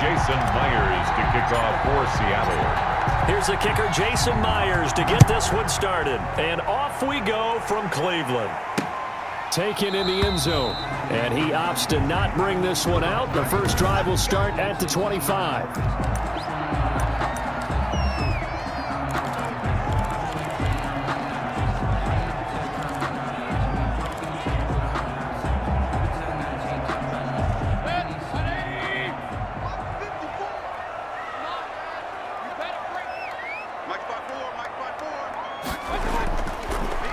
Jason Myers to kick off for Seattle. Here's the kicker, Jason Myers, to get this one started. And off we go from Cleveland. Taken in the end zone. And he opts to not bring this one out. The first drive will start at the 25.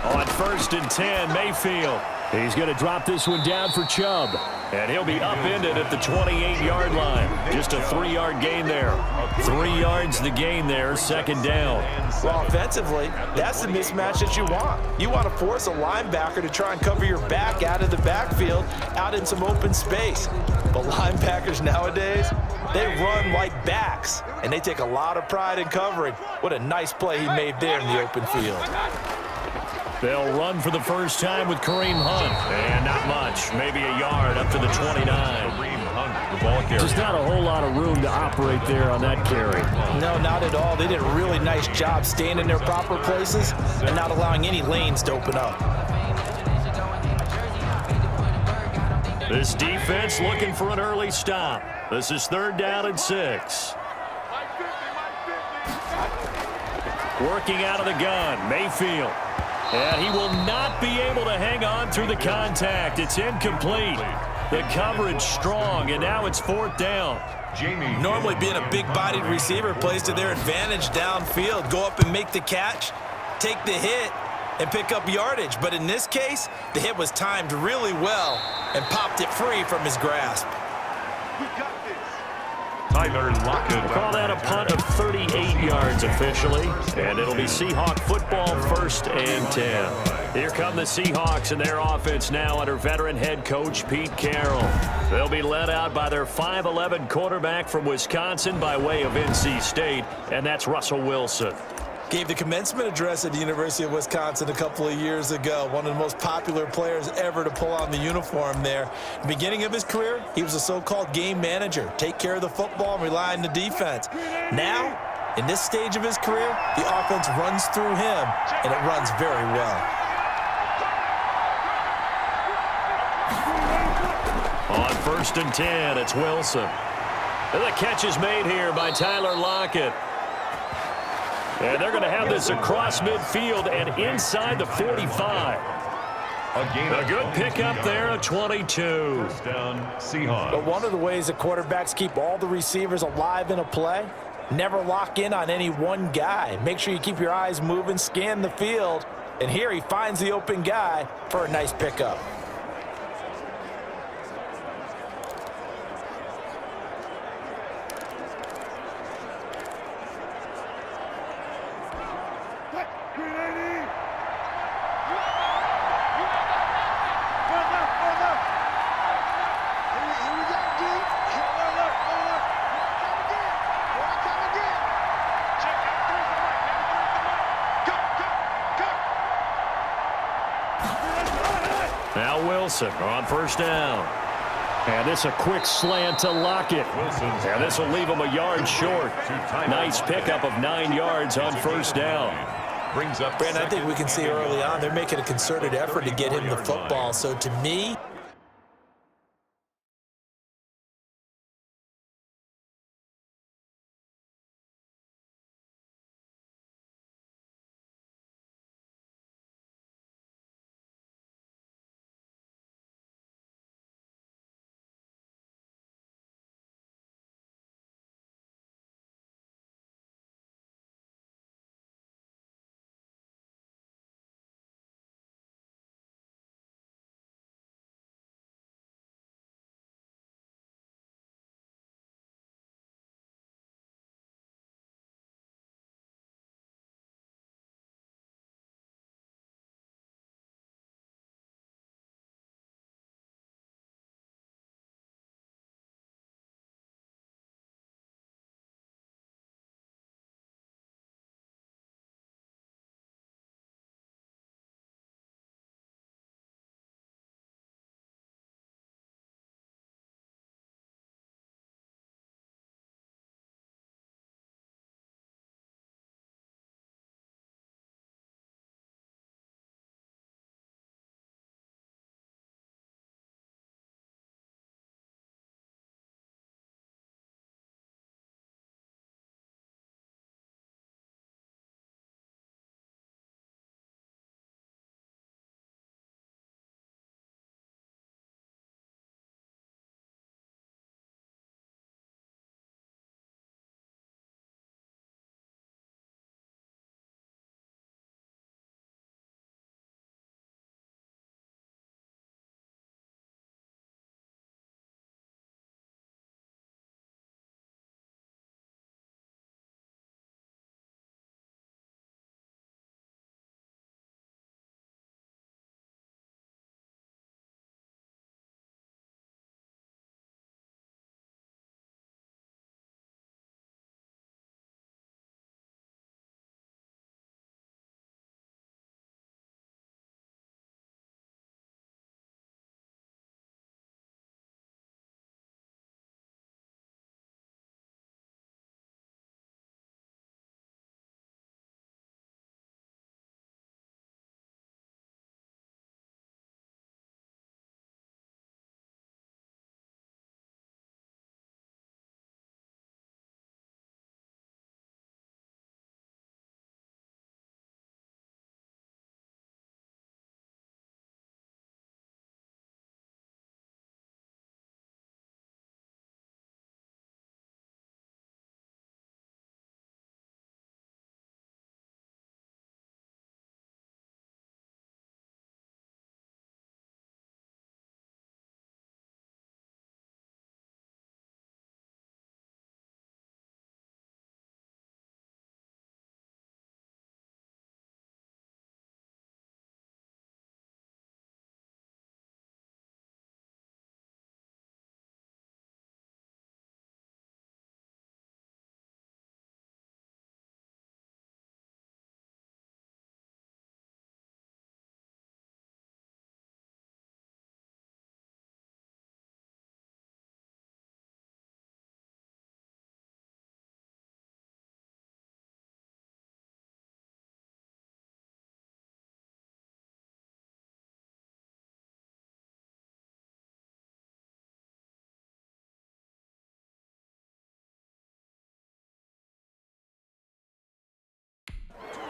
On 1st and 10, Mayfield. He's going to drop this one down for Chubb. And he'll be upended at the 28-yard line. Just a 3-yard gain there. 3 yards the gain there, second down. Well, offensively, that's the mismatch that you want. You want to force a linebacker to try and cover your back out of the backfield, out in some open space. But linebackers nowadays, they run like backs, and they take a lot of pride in covering. What a nice play he made there in the open field. They'll run for the first time with Kareem Hunt. And not much. Maybe a yard up to the 29. Kareem Hunt, the ball carrier. Just not a whole lot of room to operate there on that carry. No, not at all. They did a really nice job staying in their proper places and not allowing any lanes to open up. This defense looking for an early stop. This is 3rd down and 6. Working out of the gun, Mayfield. And he will not be able to hang on through the contact. It's incomplete. The coverage strong, and now it's 4th down. Normally being a big-bodied receiver plays to their advantage downfield. Go up and make the catch, take the hit, and pick up yardage. But in this case, the hit was timed really well and popped it free from his grasp. Tyler Lockett. We'll call that a punt of 38 yards officially. And it'll be Seahawk football, 1st and 10. Here come the Seahawks and their offense now under veteran head coach Pete Carroll. They'll be led out by their 5'11 quarterback from Wisconsin by way of NC State, and that's Russell Wilson. Gave the commencement address at the University of Wisconsin a couple of years ago. One of the most popular players ever to pull on the uniform there. Beginning of his career, he was a so-called game manager. Take care of the football and rely on the defense. Now, in this stage of his career, the offense runs through him, and it runs very well. On 1st and 10, it's Wilson. And the catch is made here by Tyler Lockett. And they're going to have this across midfield and inside the 45. A good pickup there at 22. First down, Seahawks. But one of the ways that quarterbacks keep all the receivers alive in a play, never lock in on any one guy. Make sure you keep your eyes moving, scan the field. And here he finds the open guy for a nice pickup. Now Wilson on 1st down. And this a quick slant to Lockett. And this will leave him a yard short. Nice pickup of 9 yards on 1st down. Brandon, I think we can see early on they're making a concerted effort to get him the football. So to me,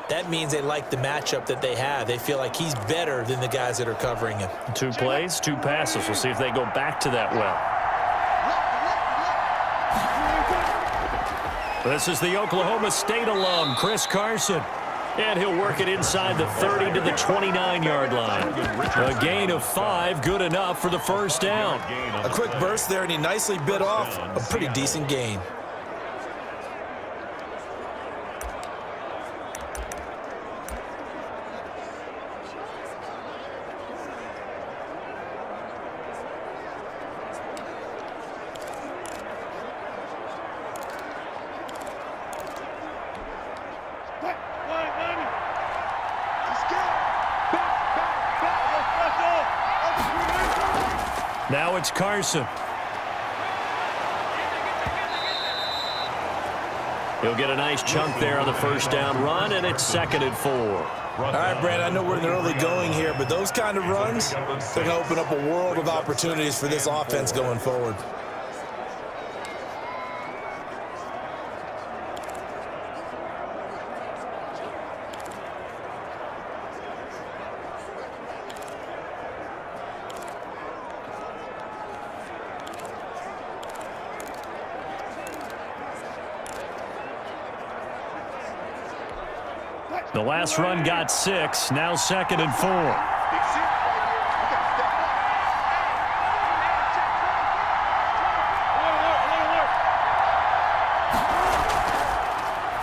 That means they like the matchup that they have. They feel like he's better than the guys that are covering him. 2 plays, 2 passes. We'll see if they go back to that well. This is the Oklahoma State alum, Chris Carson. And he'll work it inside the 30 to the 29-yard line. A gain of 5, good enough for the first down. A quick burst there, and he nicely bit off a pretty decent gain. Now it's Carson. He'll get a nice chunk there on the first down run, and it's 2nd and 4. All right, Brad, I know we're in the early going here, but those kind of runs, they're going to open up a world of opportunities for this offense going forward. The last run got 6, now 2nd and 4.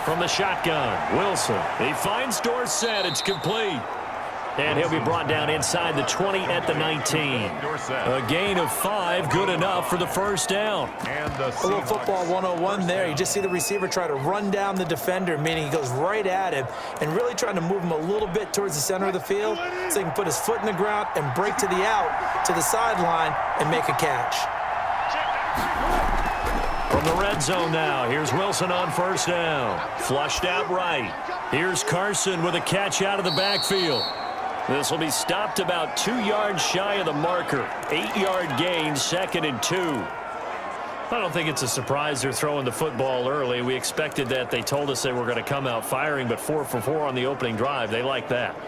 From the shotgun, Wilson. He finds Dorsett. It's complete. And he'll be brought down inside the 20 at the 19. A gain of 5, good enough for the first down. A little football 101 there. You just see the receiver try to run down the defender, meaning he goes right at him and really trying to move him a little bit towards the center of the field so he can put his foot in the ground and break to the out, to the sideline, and make a catch. From the red zone now, here's Wilson on first down. Flushed out right. Here's Carson with a catch out of the backfield. This will be stopped about 2 yards shy of the marker. 8-yard gain, 2nd and 2. I don't think it's a surprise they're throwing the football early. We expected that. They told us they were going to come out firing, but 4 for 4 on the opening drive. They like that.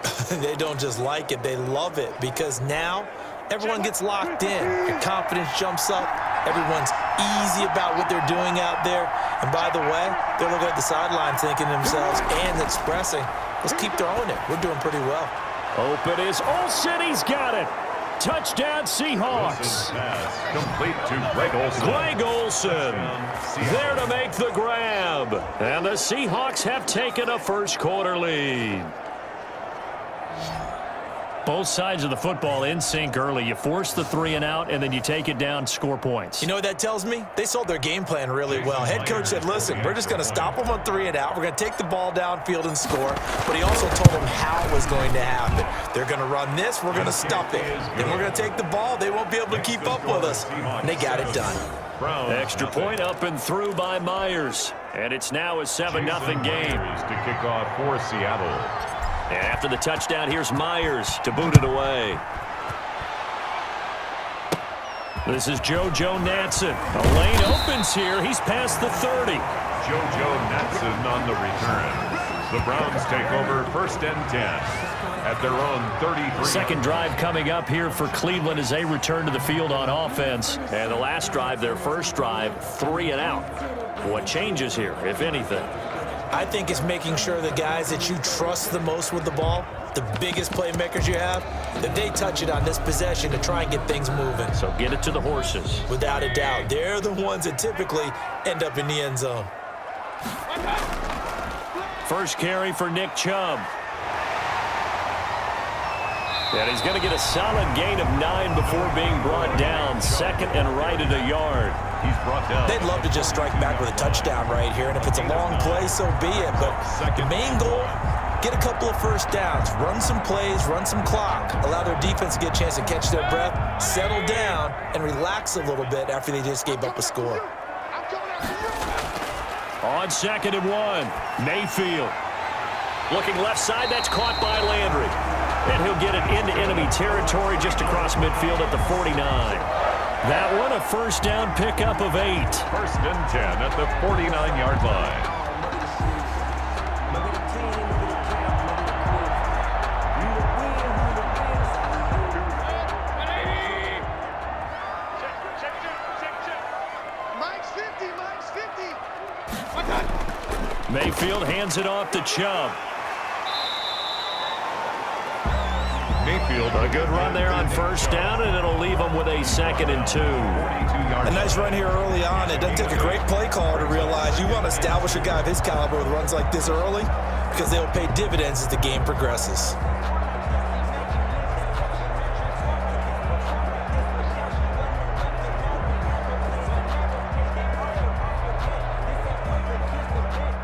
They don't just like it, they love it, because now everyone gets locked in. Your confidence jumps up. Everyone's easy about what they're doing out there. And by the way, they're looking at the sideline thinking to themselves and expressing, let's keep throwing it. We're doing pretty well. Open is Olsen. He's got it. Touchdown, Seahawks. Complete to Greg Olsen. Greg Olsen there to make the grab. And the Seahawks have taken a first-quarter lead. Both sides of the football in sync early. You force the 3 and out, and then you take it down, score points. You know what that tells me? They sold their game plan really well. Head coach said, listen, we're just going to stop them on 3 and out. We're going to take the ball downfield and score. But he also told them how it was going to happen. They're going to run this. We're going to stop it. Then we're going to take the ball. They won't be able to keep up with us. And they got it done. Extra point up and through by Myers. And it's now a 7-0 game. To kick off for Seattle. And after the touchdown, here's Myers to boot it away. This is JoJo Natson. A lane opens here. He's past the 30. JoJo Natson on the return. The Browns take over 1st and 10 at their own 33. Second drive coming up here for Cleveland as they return to the field on offense. And the last drive, their first drive, 3 and out. What changes here, if anything? I think it's making sure the guys that you trust the most with the ball, the biggest playmakers you have, that they touch it on this possession to try and get things moving. So get it to the horses. Without a doubt. They're the ones that typically end up in the end zone. First carry for Nick Chubb. And he's going to get a solid gain of 9 before being brought down. 2nd and right at a yard. He's brought down. They'd love to just strike back with a touchdown right here, and if it's a long play, so be it. But the main goal, get a couple of first downs, run some plays, run some clock, allow their defense to get a chance to catch their breath, settle down, and relax a little bit after they just gave up a score. On 2nd and 1, Mayfield. Looking left side, that's caught by Landry. And he'll get it into enemy territory just across midfield at the 49. That one, a first down pickup of 8. 1st and 10 at the 49-yard line. Mayfield hands it off to Chubb. Mayfield. A good run there on first down, and it'll leave them with a 2nd and 2. A nice run here early on. It doesn't take a great play caller to realize you want to establish a guy of his caliber with runs like this early because they'll pay dividends as the game progresses.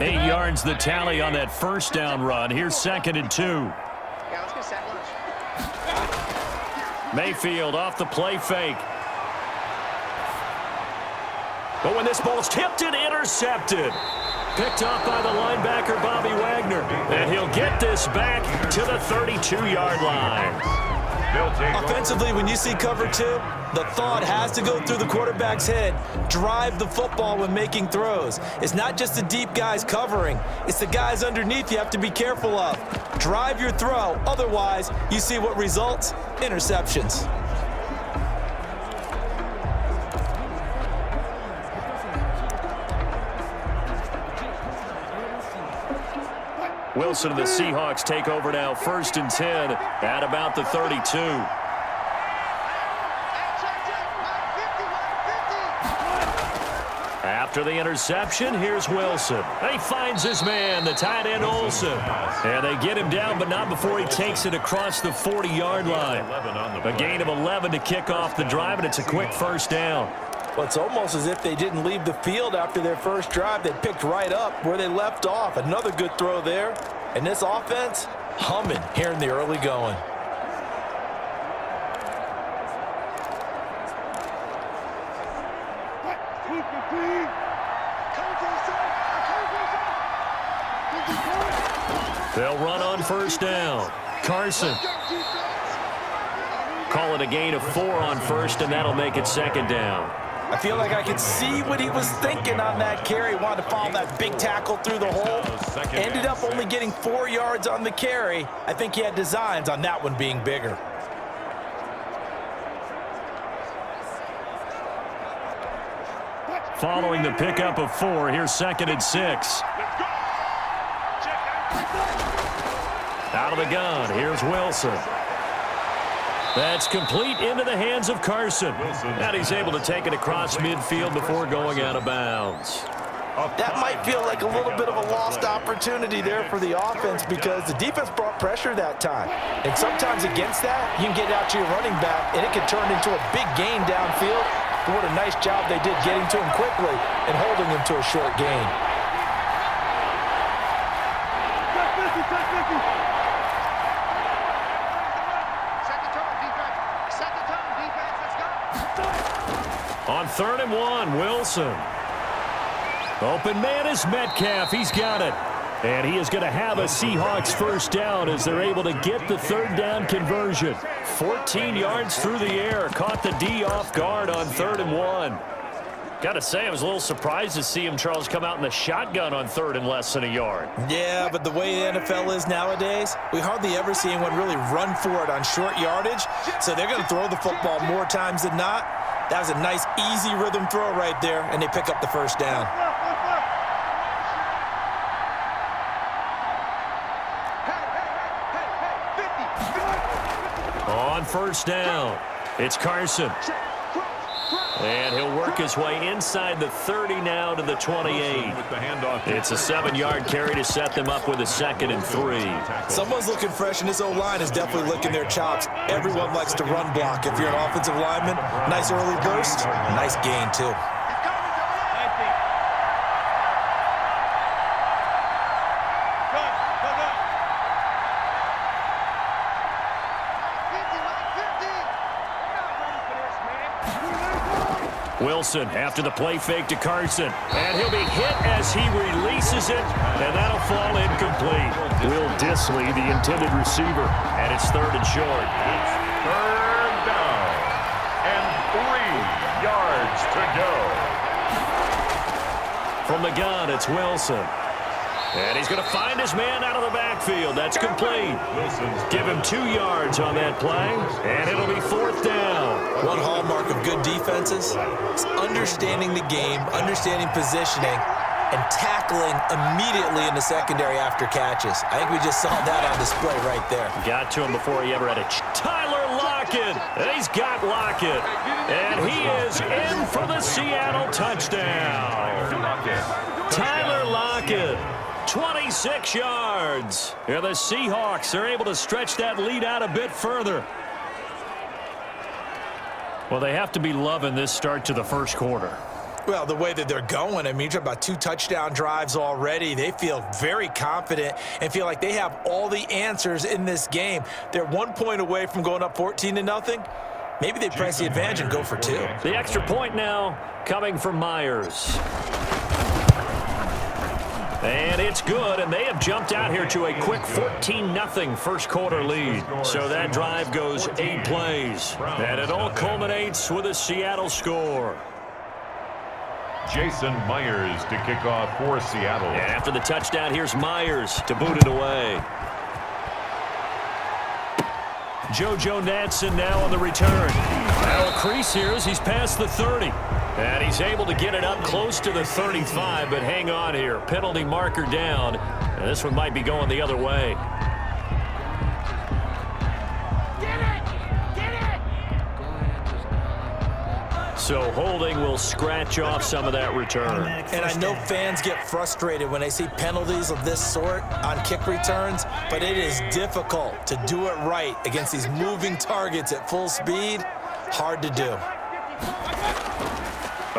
Eight yards the tally on that first down run. Here's 2nd and 2. Yeah, let's get second. Mayfield off the play fake. But when this ball's tipped and intercepted. Picked off by the linebacker, Bobby Wagner. And he'll get this back to the 32-yard line. Offensively, when you see cover 2, the thought has to go through the quarterback's head. Drive the football when making throws. It's not just the deep guys covering. It's the guys underneath you have to be careful of. Drive your throw. Otherwise, you see what results? Interceptions. Wilson and the Seahawks take over now, 1st and 10 at about the 32. After the interception, here's Wilson. He finds his man, the tight end Olsen. And they get him down, but not before he takes it across the 40-yard line. A gain of 11 to kick off the drive, and it's a quick first down. Well, it's almost as if they didn't leave the field after their first drive. They picked right up where they left off. Another good throw there. And this offense, humming here in the early going. They'll run on first down. Carson. Call it a gain of 4 on first, and that'll make it 2nd down. I feel like I could see what he was thinking on that carry. Wanted to follow that big tackle through the hole. Ended up only getting 4 yards on the carry. I think he had designs on that one being bigger. Following the pickup of 4, here's 2nd and 6. Out of the gun, here's Wilson. That's complete into the hands of Carson. And he's able to take it across midfield before going out of bounds. That might feel like a little bit of a lost opportunity there for the offense because the defense brought pressure that time. And sometimes against that, you can get out to your running back, and it can turn into a big gain downfield. But what a nice job they did getting to him quickly and holding him to a short gain. On 3rd and 1, Wilson. Open man is Metcalf. He's got it. And he is going to have a Seahawks first down as they're able to get the 3rd down conversion. 14 yards through the air. Caught the D off guard on 3rd and 1. Got to say, I was a little surprised to see him, Charles, come out in the shotgun on 3rd and less than a yard. Yeah, but the way the NFL is nowadays, we hardly ever see anyone really run for it on short yardage. So they're going to throw the football more times than not. That was a nice, easy rhythm throw right there, and they pick up the first down. On first down, it's Carson. And he'll work his way inside the 30 now to the 28. It's a 7-yard carry to set them up with a 2nd and 3. Someone's looking fresh, and this O-line is definitely licking their chops. Everyone likes to run block. If you're an offensive lineman, nice early burst, nice gain too. Wilson after the play fake to Carson. And he'll be hit as he releases it, and that'll fall incomplete. Will Disley, the intended receiver, and it's 3rd and short. It's 3rd down and 3 yards to go. From the gun, it's Wilson. And he's going to find his man out of the backfield. That's complete. Give him 2 yards on that play, and it'll be 4th down. One hallmark of good defenses is understanding the game, understanding positioning, and tackling immediately in the secondary after catches. I think we just saw that on display right there. Got to him before he ever had a Tyler Lockett. And he's got Lockett. And he is in for the Seattle touchdown. Tyler Lockett, 26 yards. And the Seahawks are able to stretch that lead out a bit further. Well, they have to be loving this start to the first quarter. Well, the way that they're going, I mean, you're talking about 2 touchdown drives already. They feel very confident and feel like they have all the answers in this game. They're 1 point away from going up 14-0. Maybe they press the advantage and go for 2. The extra point now coming from Myers. And it's good, and they have jumped out here to a quick 14-0 first quarter lead. So that drive goes 8 plays, and it all culminates with a Seattle score. Jason Myers to kick off for Seattle. And after the touchdown, here's Myers to boot it away. JoJo Natson now on the return. Now a crease here as he's past the 30. And he's able to get it up close to the 35, but hang on here. Penalty marker down. And this one might be going the other way. So holding will scratch off some of that return. And I know fans get frustrated when they see penalties of this sort on kick returns, but it is difficult to do it right against these moving targets at full speed. Hard to do.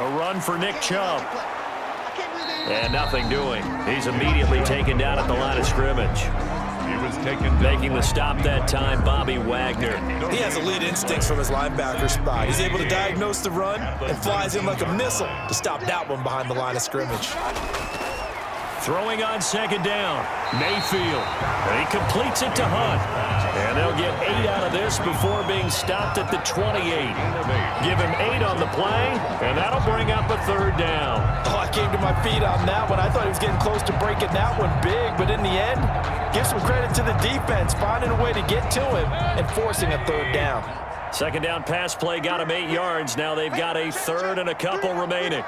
A run for Nick Chubb. And nothing doing. He's immediately taken down at the line of scrimmage. He was taken Making the stop that time, Bobby Wagner. He has elite instincts from his linebacker spot. He's able to diagnose the run and flies in like a missile to stop that one behind the line of scrimmage. Throwing on second down, Mayfield. And he completes it to Hunt. And they'll get 8 out of this before being stopped at the 28. Give him 8 on the play, and that'll bring up a third down. Oh, I came to my feet on that one. I thought he was getting close to breaking that one big, but in the end, give some credit to the defense, finding a way to get to him and forcing a third down. Second down pass play got him 8 yards. Now they've got a third and a couple remaining.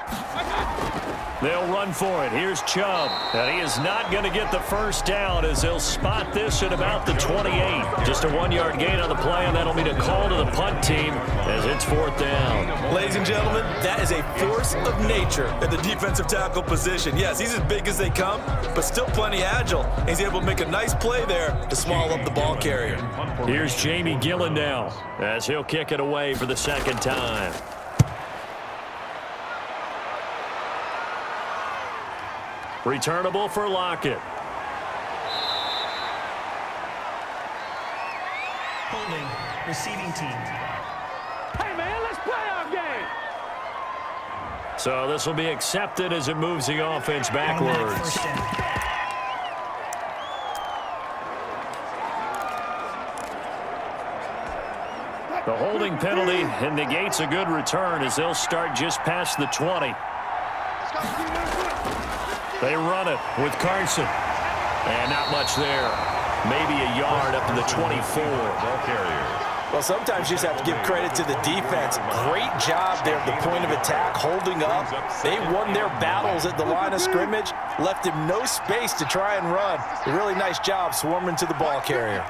They'll run for it. Here's Chubb. And he is not going to get the first down as they'll spot this at about the 28. Just a 1-yard gain on the play, and that'll mean a call to the punt team as it's 4th down. Ladies and gentlemen, that is a force of nature at the defensive tackle position. Yes, he's as big as they come, but still plenty agile. He's able to make a nice play there to swallow up the ball carrier. Here's Jamie Gillen now as he'll kick it away for the second time. Returnable for Lockett. Holding, receiving team. Hey, man, let's play our game. So this will be accepted as it moves the offense backwards. The holding penalty and negates a good return as they'll start just past the 20. They run it with Carson. And not much there. Maybe a yard up to the 24. ball carrier. Well, sometimes you just have to give credit to the defense. Great job there at the point of attack, holding up. They won their battles at the line of scrimmage, left him no space to try and run. A really nice job swarming to the ball carrier.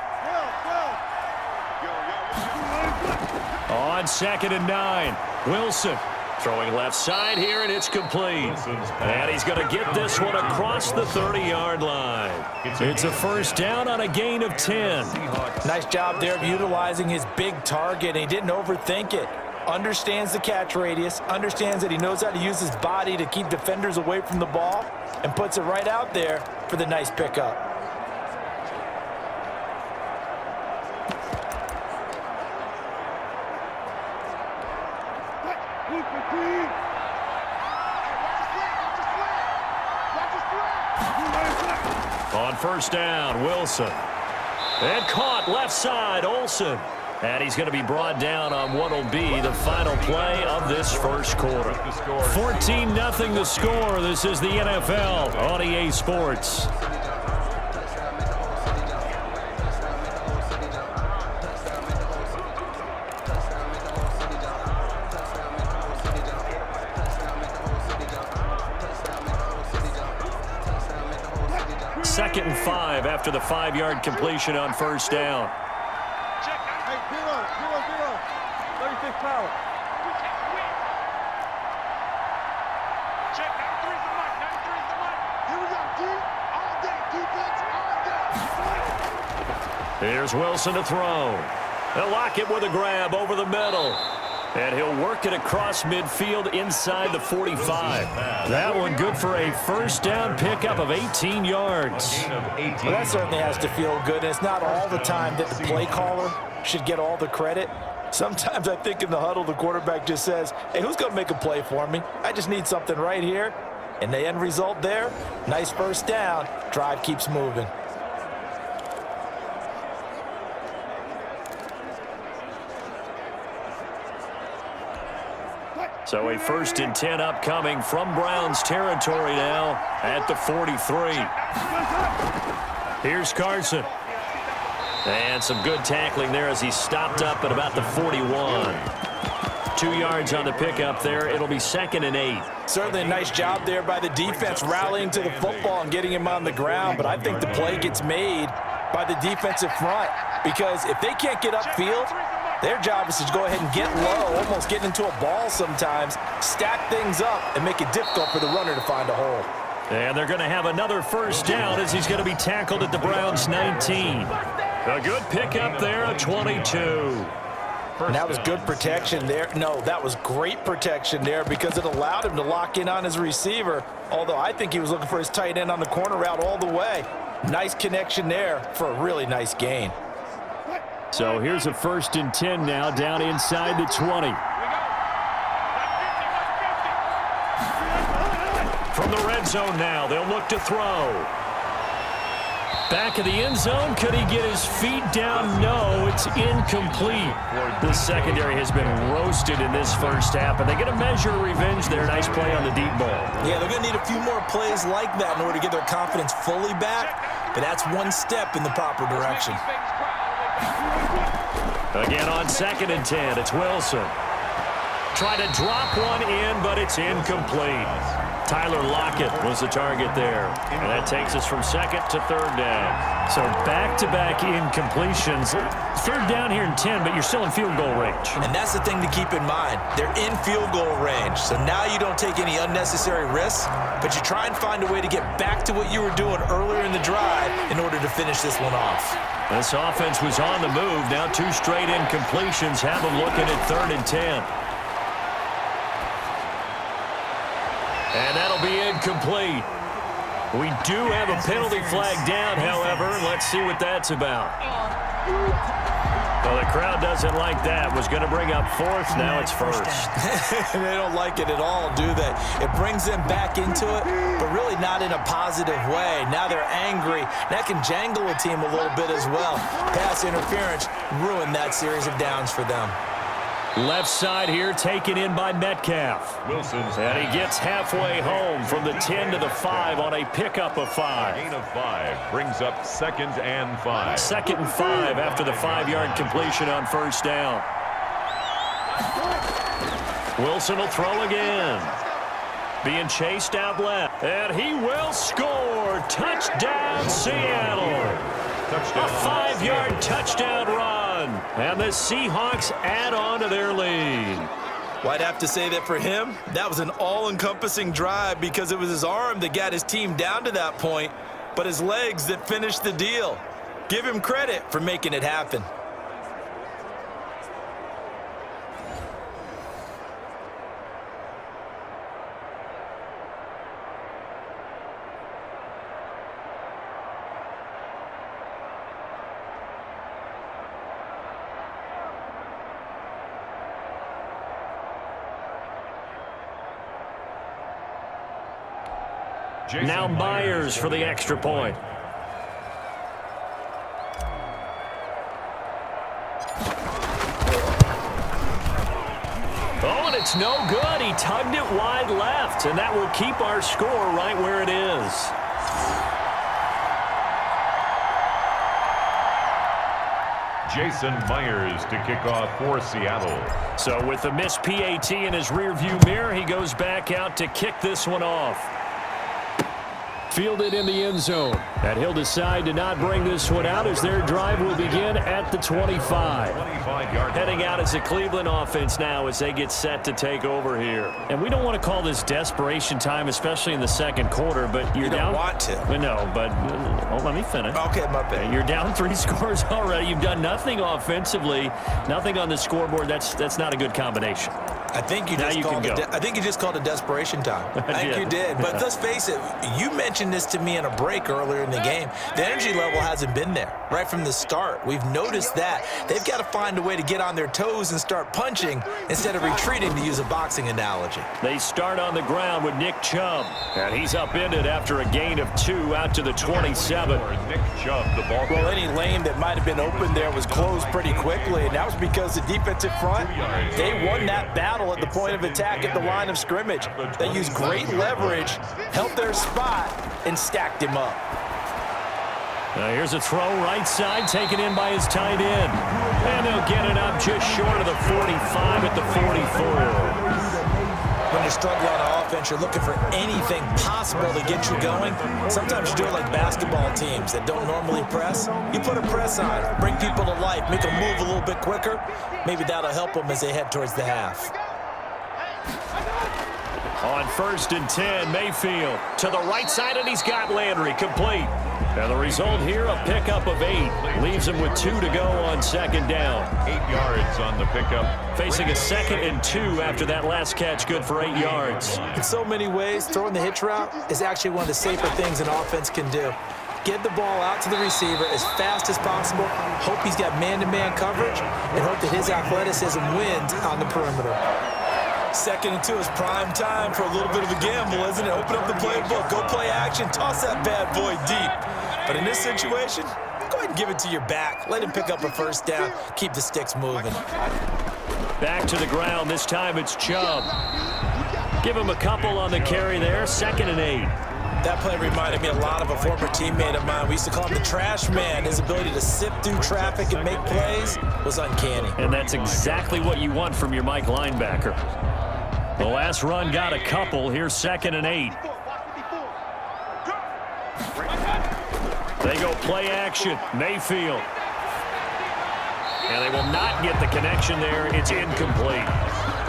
On 2nd and 9, Wilson. Throwing left side here, and it's complete. And he's going to get this one across the 30-yard line. It's a first down on a gain of 10. Nice job there of utilizing his big target. He didn't overthink it. Understands the catch radius, understands that he knows how to use his body to keep defenders away from the ball, and puts it right out there for the nice pickup. On first down, Wilson. And caught left side, Olsen. And he's going to be brought down on what will be the final play of this first quarter. 14-0 the score. This is the NFL on EA Sports. 2nd and 5 after the 5-yard completion on first down. Hey, zero. 36 power. Check, 93's the mic. 93's the mic. Here we go, D. All day. Defense, all day. Here's Wilson to throw. They'll lock it with a grab over the middle. And he'll work it across midfield inside the 45. That one good for a first down pickup of 18 yards. Well, that certainly has to feel good. And it's not all the time that the play caller should get all the credit. Sometimes I think in the huddle, the quarterback just says, hey, who's going to make a play for me? I just need something right here. And the end result there, nice first down. Drive keeps moving. So a 1st and 10 upcoming from Browns territory now at the 43. Here's Carson. And some good tackling there as he stopped up at about the 41. 2 yards on the pickup there. It'll be 2nd and 8. Certainly a nice job there by the defense rallying to the football and getting him on the ground. But I think the play gets made by the defensive front because if they can't get upfield, their job is to go ahead and get low, almost get into a ball sometimes, stack things up, and make it difficult for the runner to find a hole. And they're going to have another first down as he's going to be tackled at the Browns 19. A good pickup there at 22. And that was good protection there. No, that was great protection there because it allowed him to lock in on his receiver, although I think he was looking for his tight end on the corner route all the way. Nice connection there for a really nice gain. So here's a 1st and 10 now down inside the 20. From the red zone now, they'll look to throw. Back of the end zone, could he get his feet down? No, it's incomplete. The secondary has been roasted in this first half, and they get a measure of revenge there. Nice play on the deep ball. Yeah, they're going to need a few more plays like that in order to get their confidence fully back, but that's one step in the proper direction. Again on 2nd and 10, it's Wilson. Try to drop one in, but it's incomplete. Tyler Lockett was the target there. And that takes us from 2nd to 3rd down. So back-to-back incompletions. 3rd down here in 10, but you're still in field goal range. And that's the thing to keep in mind. They're in field goal range. So now you don't take any unnecessary risks, but you try and find a way to get back to what you were doing earlier in the drive in order to finish this one off. This offense was on the move. Now 2 straight incompletions have them looking at 3rd and 10. And that'll be incomplete. We do have a penalty flag down, however. Let's see what that's about. Well, the crowd doesn't like that. Was going to bring up 4th. Now it's 1st. They don't like it at all, do they? It brings them back into it, but really not in a positive way. Now they're angry. That can jangle a team a little bit as well. Pass interference ruined that series of downs for them. Left side here taken in by Metcalf. Wilson's and he gets halfway home from the 10 to the 5 on a pickup of 5. gain of 5 brings up 2nd and 5. 2nd and 5 after the 5-yard completion on first down. Wilson will throw again. Being chased out left. And he will score. Touchdown, Seattle. Touchdown. A 5-yard touchdown run. And the Seahawks add on to their lead. Well, I'd have to say that for him, that was an all-encompassing drive because it was his arm that got his team down to that point, but his legs that finished the deal. Give him credit for making it happen. Now Myers for the extra point. Oh, and it's no good. He tugged it wide left, and that will keep our score right where it is. Jason Myers to kick off for Seattle. So with the missed PAT in his rearview mirror, he goes back out to kick this one off. fielded in the end zone. And he'll decide to not bring this one out as their drive will begin at the 25. Heading out as the Cleveland offense now as they get set to take over here. And we don't want to call this desperation time, especially in the second quarter, but you're down. You don't want to. No, but let me finish. Okay, my bad. You're down 3 scores already. You've done nothing offensively, nothing on the scoreboard. That's not a good combination. I think you just called it desperation time. I think you did. But let's face it, you mentioned this to me in a break earlier in the game. The energy level hasn't been there right from the start. We've noticed that. They've got to find a way to get on their toes and start punching instead of retreating, to use a boxing analogy. They start on the ground with Nick Chubb. And he's upended after a gain of 2 out to the 27. Nick Chubb, the ball. Well, any lane that might have been open there was closed pretty quickly, and that was because the defensive front, they won that battle at the point of attack at the line of scrimmage. They used great leverage, held their spot, and stacked him up. Here's a throw right side, taken in by his tight end. And they'll get it up just short of the 45 at the 44. When you're struggling on offense, you're looking for anything possible to get you going. Sometimes you do it like basketball teams that don't normally press. You put a press on, bring people to life, make them move a little bit quicker. Maybe that'll help them as they head towards the half. On 1st and 10, Mayfield to the right side, and he's got Landry complete. And the result here, a pickup of 8. Leaves him with 2 to go on 2nd down. 8 yards on the pickup. Facing a 2nd and 2 after that last catch, good for 8 yards. In so many ways, throwing the hitch route is actually one of the safer things an offense can do. Get the ball out to the receiver as fast as possible, hope he's got man-to-man coverage, and hope that his athleticism wins on the perimeter. 2nd and 2 is prime time for a little bit of a gamble, isn't it? Open up the playbook, go play action, toss that bad boy deep. But in this situation, go ahead and give it to your back. Let him pick up a 1st down, keep the sticks moving. Back to the ground, this time it's Chubb. Give him a couple on the carry there, 2nd and 8. That play reminded me a lot of a former teammate of mine. We used to call him the trash man. His ability to sift through traffic and make plays was uncanny. And that's exactly what you want from your Mike linebacker. The last run got a couple. Here's 2nd and 8. They go play action. Mayfield. And they will not get the connection there. It's incomplete.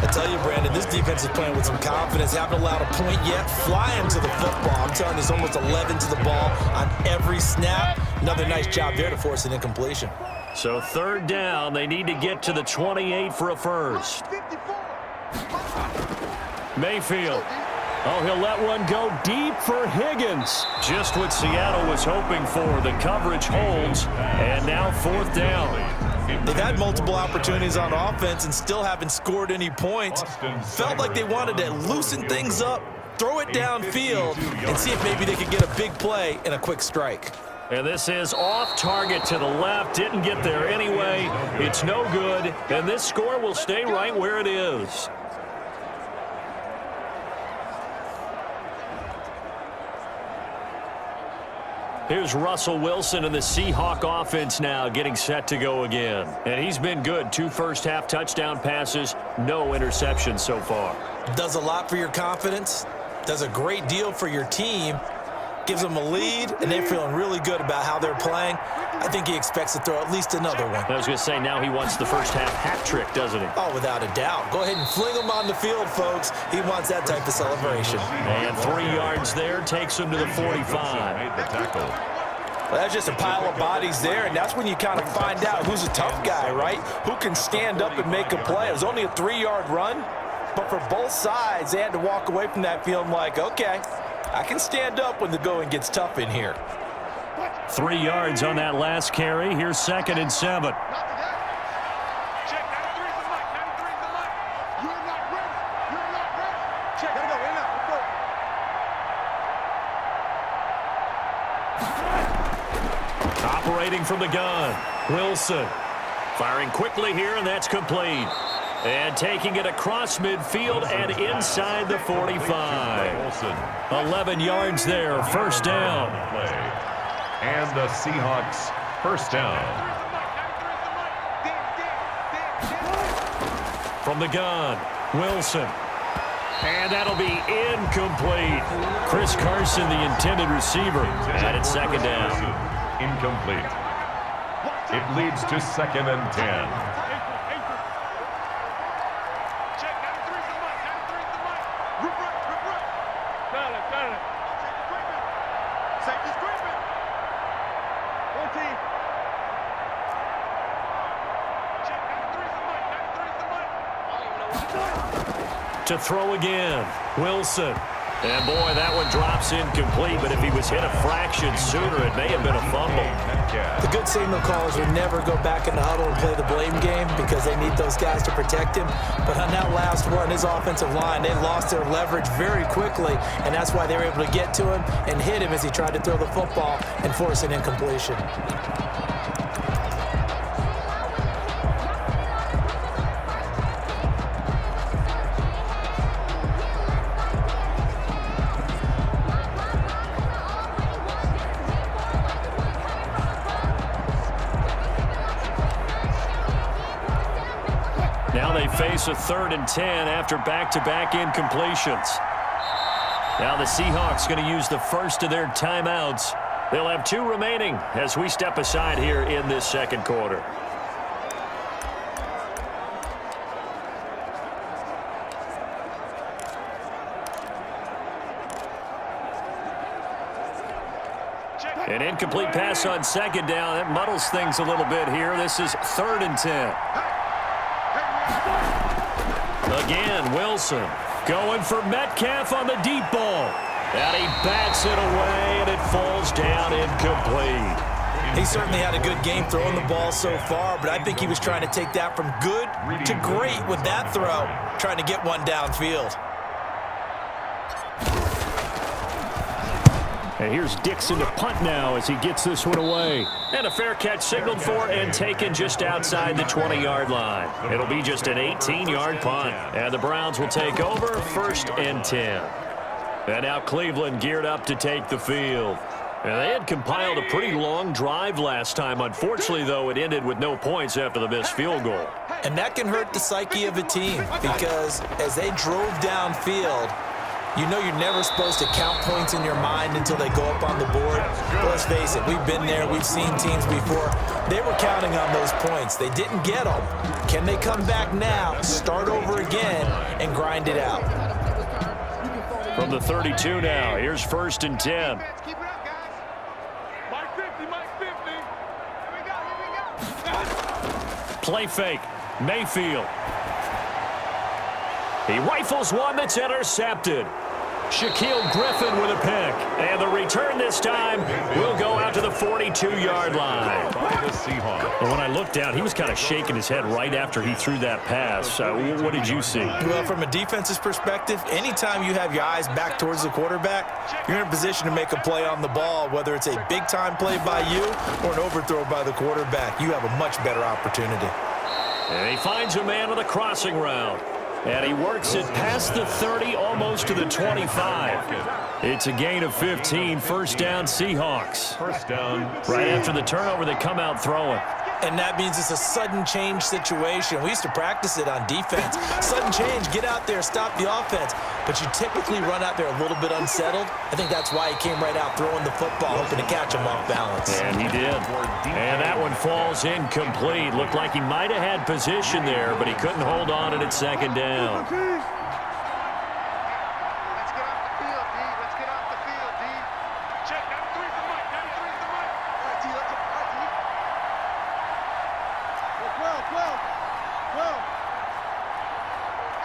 I tell you, Brandon, this defense is playing with some confidence. They haven't allowed a point yet. Flying to the football. I'm telling you, it's almost 11 to the ball on every snap. Another nice job there to force an incompletion. So 3rd down, they need to get to the 28 for a 1st. Mayfield. Oh, he'll let one go deep for Higgins. Just what Seattle was hoping for. The coverage holds, and now 4th down. They've had multiple opportunities on offense and still haven't scored any points. Felt like they wanted to loosen things up, throw it downfield, and see if maybe they could get a big play and a quick strike. And this is off target to the left. Didn't get there anyway. It's no good, and this score will stay right where it is. Here's Russell Wilson and the Seahawk offense now getting set to go again. And he's been good. 2 first-half touchdown passes, no interceptions so far. Does a lot for your confidence, does a great deal for your team, gives them a lead, and they're feeling really good about how they're playing. I think he expects to throw at least another one. I was going to say, now he wants the first-half hat trick, doesn't he? Oh, without a doubt. Go ahead and fling him on the field, folks. He wants that type of celebration. And 3 yards there takes him to the 45. Made the tackle. Well, that's just a pile of bodies there, and that's when you kind of find out who's a tough guy, right? Who can stand up and make a play. It was only a 3-yard run, but for both sides, they had to walk away from that field like, okay, I can stand up when the going gets tough in here. 3 yards on that last carry. Here's 2nd and 7. Check, 93's the mic, 93's the mic. You're not ready. You're not ready. Check, gotta go, in and out, let's go. Operating from the gun, Wilson. Firing quickly here, and that's complete. And taking it across midfield and inside the 45. 11 yards there, 1st down. And the Seahawks 1st down. From the gun, Wilson. And that'll be incomplete. Chris Carson, the intended receiver, and it's second down. Incomplete. It leads to 2nd and 10. To throw again, Wilson. And boy, that one drops incomplete, but if he was hit a fraction sooner, it may have been a fumble. The good signal callers would never go back in the huddle and play the blame game because they need those guys to protect him. But on that last one, his offensive line, they lost their leverage very quickly, and that's why they were able to get to him and hit him as he tried to throw the football and force an incompletion. Now they face a 3rd and 10 after back-to-back incompletions. Now the Seahawks going to use the first of their timeouts. They'll have 2 remaining as we step aside here in this second quarter. An incomplete pass on second down. That muddles things a little bit here. This is 3rd and 10. Again, Wilson going for Metcalf on the deep ball. And he bats it away, and it falls down incomplete. He certainly had a good game throwing the ball so far, but I think he was trying to take that from good to great with that throw, trying to get one downfield. And here's Dixon to punt now as he gets this one away. And a fair catch signaled for and taken just outside the 20-yard line. It'll be just an 18-yard punt. And the Browns will take over 1st and 10. And now Cleveland geared up to take the field. And they had compiled a pretty long drive last time. Unfortunately, though, it ended with no points after the missed field goal. And that can hurt the psyche of a team because as they drove downfield, you know you're never supposed to count points in your mind until they go up on the board. But let's face it, we've been there. We've seen teams before. They were counting on those points. They didn't get them. Can they come back now, start over again, and grind it out? From the 32 now, here's 1st and 10. Keep it up, guys. Mike 50, Mike 50. Here we go. Play fake. Mayfield. He rifles one that's intercepted. Shaquille Griffin with a pick. And the return this time will go out to the 42-yard line. By the Seahawks. And when I looked down, he was kind of shaking his head right after he threw that pass. What did you see? Well, from a defense's perspective, anytime you have your eyes back towards the quarterback, you're in a position to make a play on the ball, whether it's a big-time play by you or an overthrow by the quarterback. You have a much better opportunity. And he finds a man on the crossing route. And he works it past the 30, almost to the 25. It's a gain of 15, 1st down Seahawks. 1st down. Right after the turnover, they come out throwing. And that means it's a sudden change situation. We used to practice it on defense. Sudden change, get out there, stop the offense. But you typically run out there a little bit unsettled. I think that's why he came right out throwing the football, hoping to catch him off balance. And he did. And that one falls incomplete. Looked like he might have had position there, but he couldn't hold on it at 2nd down. Let's get off the field, D. Let's get off the field, D. Check, 93's the mic. 93's the mic. All right, D, let's go. All right, D. 12.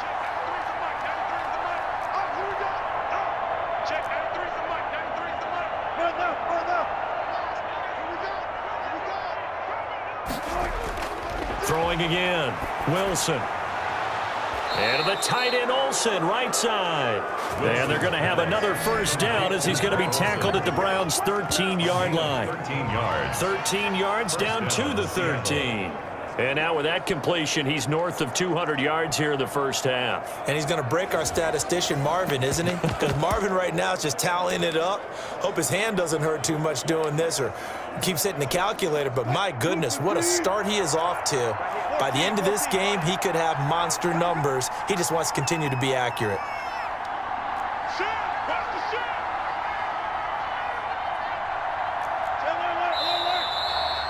Check, 93's the mic. 93's the mic. Oh, here we go. Oh. Check, 93's the mic. 93's the mic. Run now. Here we go. Throwing again. Wilson. And the tight end Olsen, right side. And they're going to have another 1st down as he's going to be tackled at the Browns' 13-yard line. 13 yards. 13 yards down to the 13. And now with that completion, he's north of 200 yards here in the 1st half. And he's going to break our statistician, Marvin, isn't he? Because Marvin right now is just tallying it up. Hope his hand doesn't hurt too much doing this or keeps hitting the calculator. But my goodness, what a start he is off to. By the end of this game, he could have monster numbers. He just wants to continue to be accurate.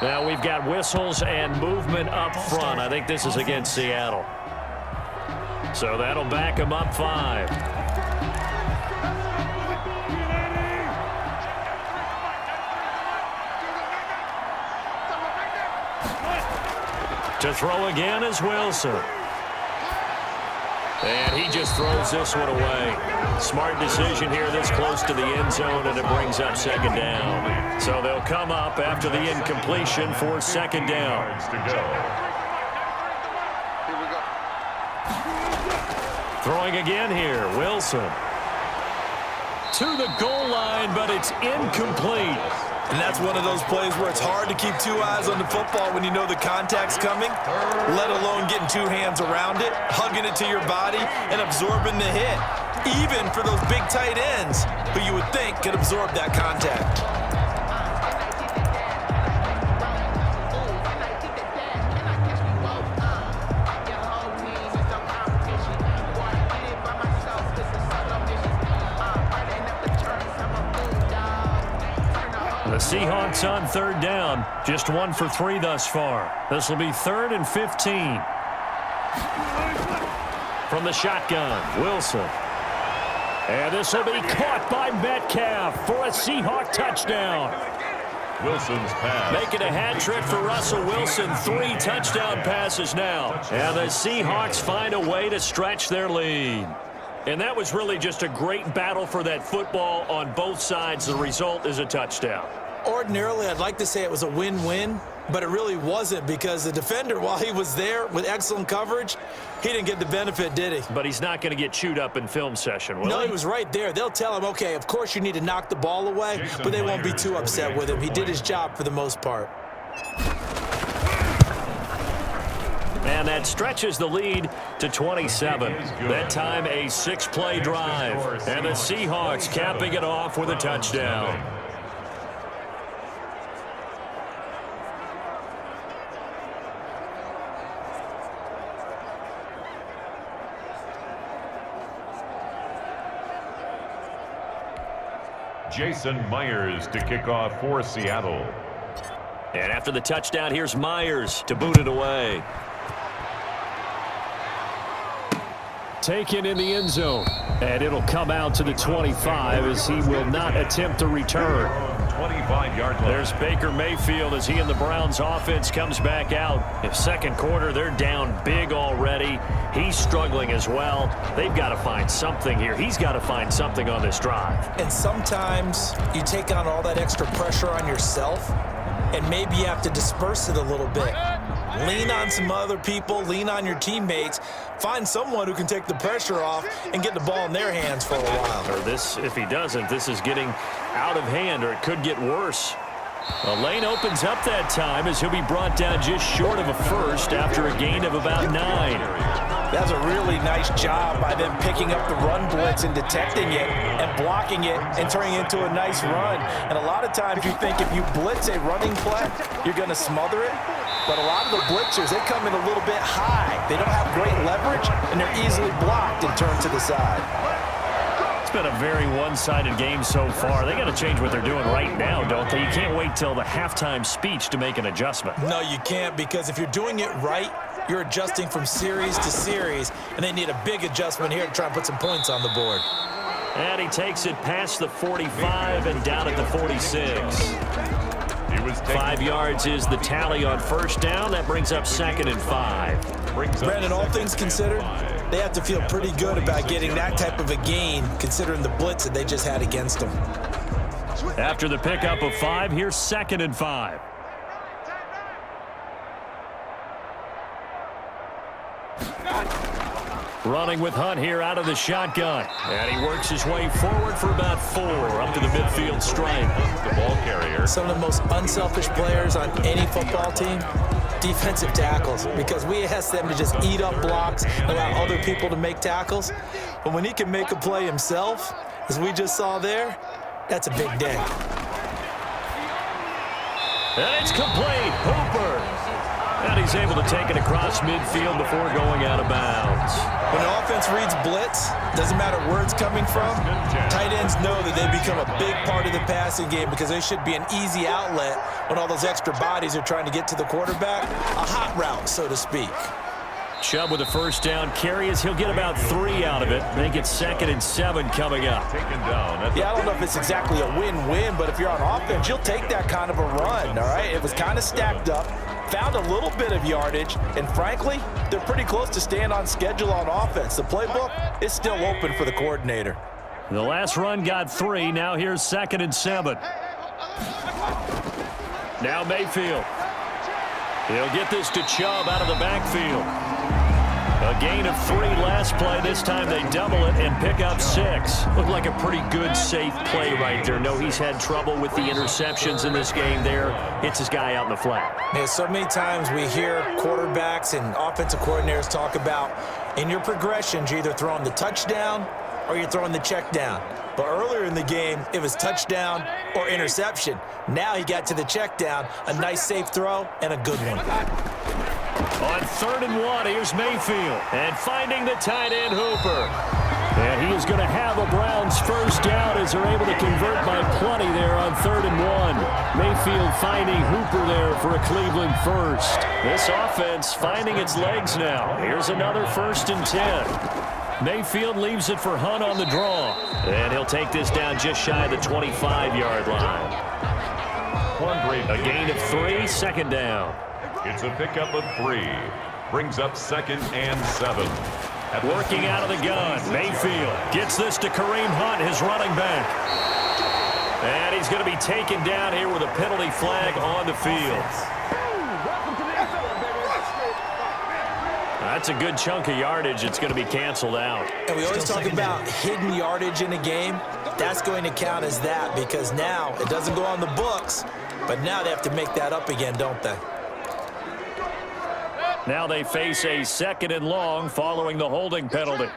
Now we've got whistles and movement up front. I think this is against Seattle. So that'll back them up 5. To throw again is Wilson. And he just throws this one away. Smart decision here this close to the end zone, and it brings up 2nd down. So they'll come up after the incompletion for 2nd down. Throwing again here, Wilson. To the goal line, but it's incomplete. And that's one of those plays where it's hard to keep 2 eyes on the football when you know the contact's coming, let alone getting 2 hands around it, hugging it to your body, and absorbing the hit, even for those big tight ends who you would think could absorb that contact. The Seahawks on 3rd down. Just 1 for 3 thus far. This will be 3rd and 15. From the shotgun, Wilson. And this will be caught by Metcalf for a Seahawk touchdown. Wilson's pass. Making a hat trick for Russell Wilson. 3 touchdown passes now. And the Seahawks find a way to stretch their lead. And that was really just a great battle for that football on both sides. The result is a touchdown. Ordinarily, I'd like to say it was a win-win, but it really wasn't because the defender, while he was there with excellent coverage, he didn't get the benefit, did he? But he's not going to get chewed up in film session, will he? No, he was right there. They'll tell him, okay, of course you need to knock the ball away, but they won't be too upset with him. He did his job for the most part. And that stretches the lead to 27. That time a 6-play drive. And the Seahawks capping it off with a touchdown. Jason Myers to kick off for Seattle. And after the touchdown, here's Myers to boot it away. Taken in the end zone. And it'll come out to the 25 as he will not attempt to return. 25-yard line. There's Baker Mayfield as he and the Browns offense comes back out. In 2nd quarter, they're down big already. He's struggling as well. They've got to find something here. He's got to find something on this drive. And sometimes you take on all that extra pressure on yourself, and maybe you have to disperse it a little bit. Lean on some other people, lean on your teammates, find someone who can take the pressure off and get the ball in their hands for a while. Or this, if he doesn't, this is getting out of hand, or it could get worse. The lane opens up that time as he'll be brought down just short of a first after a gain of about 9. That's a really nice job by them picking up the run blitz and detecting it and blocking it and turning it into a nice run. And a lot of times you think if you blitz a running play, you're going to smother it. But a lot of the blitzers, they come in a little bit high. They don't have great leverage, and they're easily blocked and turned to the side. It's been a very one-sided game so far. They got to change what they're doing right now, don't they? You can't wait till the halftime speech to make an adjustment. No, you can't, because if you're doing it right, you're adjusting from series to series, and they need a big adjustment here to try and put some points on the board. And he takes it past the 45 and down at the 46. 5 yards is the tally on 1st down. That brings up 2nd and 5. Brandon, all things considered, they have to feel pretty good about getting that type of a gain, considering the blitz that they just had against them. After the pickup of 5, here's 2nd and 5. Running with Hunt here out of the shotgun. And he works his way forward for about 4 up to the midfield stripe. The ball carrier. Some of the most unselfish players on any football team, defensive tackles, because we ask them to just eat up blocks and allow other people to make tackles. But when he can make a play himself, as we just saw there, that's a big day. And it's complete. Hooper. And he's able to take it across midfield before going out of bounds. When the offense reads blitz, doesn't matter where it's coming from, tight ends know that they become a big part of the passing game because they should be an easy outlet when all those extra bodies are trying to get to the quarterback. A hot route, so to speak. Chubb with a first down carry as he'll get about 3 out of it. Make it 2nd and 7 coming up. Taken down. Yeah, I don't know if it's exactly a win-win, but if you're on offense, you'll take that kind of a run, all right? It was kind of stacked up, found a little bit of yardage, and frankly, they're pretty close to staying on schedule on offense. The playbook is still open for the coordinator. The last run got 3. Now here's 2nd and 7. Now Mayfield. He'll get this to Chubb out of the backfield. A gain of 3 last play. This time they double it and pick up 6. Looked like a pretty good, safe play right there. No, he's had trouble with the interceptions in this game there. Hits his guy out in the flat. Man, so many times we hear quarterbacks and offensive coordinators talk about in your progressions, you're either throwing the touchdown or you're throwing the check down. But earlier in the game, it was touchdown or interception. Now he got to the check down, a nice safe throw, and a good one. On 3rd and 1, here's Mayfield. And finding the tight end, Hooper. And he is going to have a Browns first down as they're able to convert by plenty there on 3rd and 1. Mayfield finding Hooper there for a Cleveland first. This offense finding its legs now. Here's another 1st and 10. Mayfield leaves it for Hunt on the draw. And he'll take this down just shy of the 25-yard line. A gain of 3, 2nd down. It's a pickup of 3. Brings up 2nd and 7. Working out of the gun. Mayfield gets this to Kareem Hunt, his running back. And he's going to be taken down here with a penalty flag on the field. That's a good chunk of yardage. It's going to be canceled out. And we always talk about hidden yardage in a game. That's going to count as that because now it doesn't go on the books, but now they have to make that up again, don't they? Now they face a 2nd and long following the holding penalty.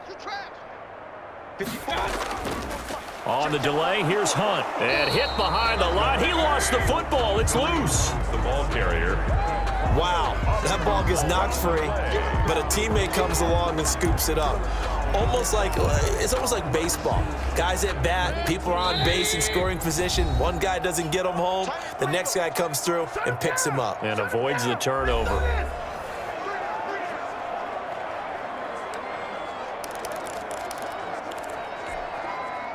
On the delay, here's Hunt. And hit behind the line. He lost the football. It's loose. The ball carrier. Wow, that ball gets knocked free, but a teammate comes along and scoops it up. It's almost like baseball. Guys at bat, people are on base in scoring position. One guy doesn't get him home. The next guy comes through and picks him up. And avoids the turnover.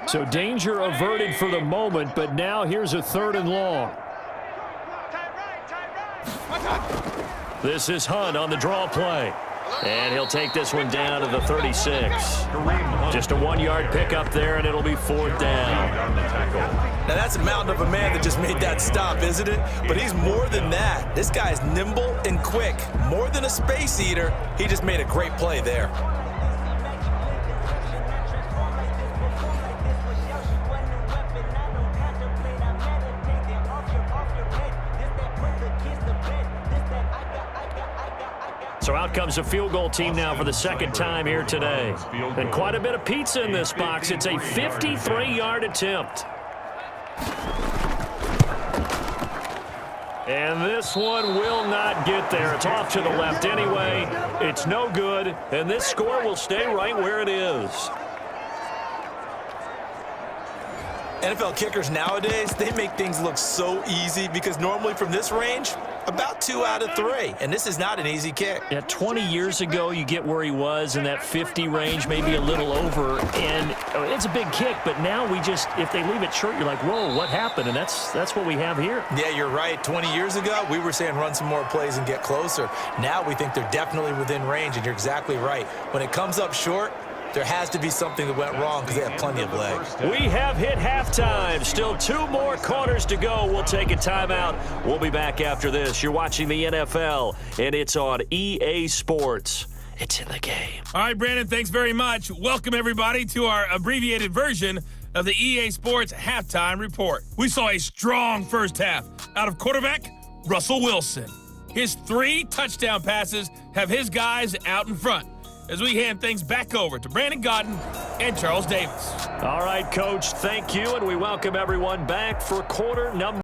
So danger averted for the moment, but now here's a 3rd and long. This is Hunt on the draw play. And he'll take this one down to the 36. Just a 1-yard pickup there, and it'll be 4th down. Now that's a mountain of a man that just made that stop, isn't it? But he's more than that. This guy's nimble and quick. More than a space eater, he just made a great play there. So out comes a field goal team now for the 2nd time here today. And quite a bit of pizza in this box. It's a 53-yard attempt. And this one will not get there. It's off to the left anyway. It's no good. And this score will stay right where it is. NFL kickers nowadays, they make things look so easy because normally from this range, about 2 out of 3. And this is not an easy kick. Yeah, 20 years ago, you get where he was in that 50 range, maybe a little over. And it's a big kick, but now if they leave it short, you're like, whoa, what happened? And that's what we have here. Yeah, you're right. 20 years ago, we were saying run some more plays and get closer. Now we think they're definitely within range, and you're exactly right. When it comes up short, there has to be something that went wrong because they have plenty of legs. We have hit halftime. Still 2 more quarters to go. We'll take a timeout. We'll be back after this. You're watching the NFL, and it's on EA Sports. It's in the game. All right, Brandon, thanks very much. Welcome, everybody, to our abbreviated version of the EA Sports Halftime Report. We saw a strong first half out of quarterback Russell Wilson. His 3 touchdown passes have his guys out in front. As we hand things back over to Brandon Godden and Charles Davis. All right, Coach, thank you, and we welcome everyone back for quarter number